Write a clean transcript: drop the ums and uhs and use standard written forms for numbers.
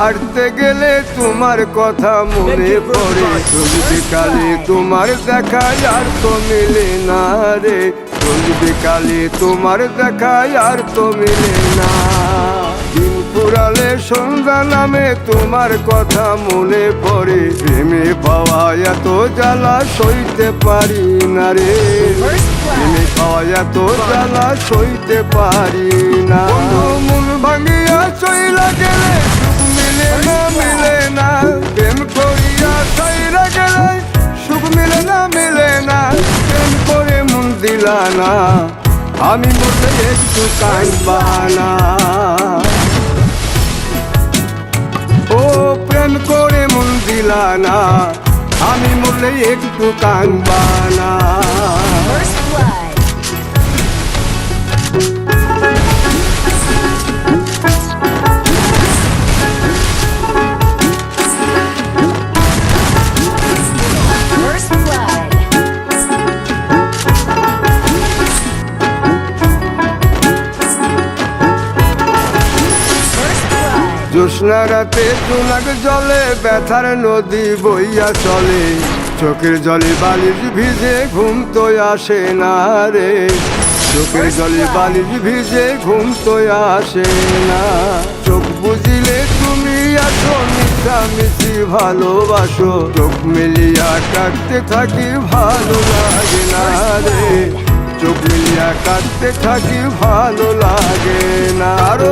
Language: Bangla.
হাঁটতে গেলে তোমার কথা মনে পড়ে, বিকালে তোমার দেখা আর তো মিলে না রে, বিকালে তোমার দেখা আর তো মিলে না। দিন পুরালে সন্ধ্যা নামে তোমার কথা মনে পড়ে, প্রেমে পাওয়া এত জ্বালা সইতে পারি না রে, প্রেমে পাওয়া এত জ্বালা সইতে পারি না। মন ভাঙিয়া চইলা গেলে মিলে না, প্রেম করিয়া চাইরা গেলে সুখ মিলে না, প্রেম করে মন দিলা না, আমি মরলে একটু কাঁদবা না। ও প্রেম করে মন দিলা না, আমি মরলে একটু কাঁদবা না। জ্যোৎস্না রাতে জোনাক জলে ব্যথার নদী বইয়া চলে, চোখের জলে বালিশ ভিজে ঘুম তো আসে না রে, চোখের জলে বালিশ ভিজে ঘুম তো আসে না। চোখ বুঝিলে তুমি আসো, মিশামিশি ভালোবাসো, চোখ মিলিয়া কাটতে থাকি ভালো লাগে না রে, চোখ মিলিয়া কাটতে থাকি ভালো লাগে না। আরো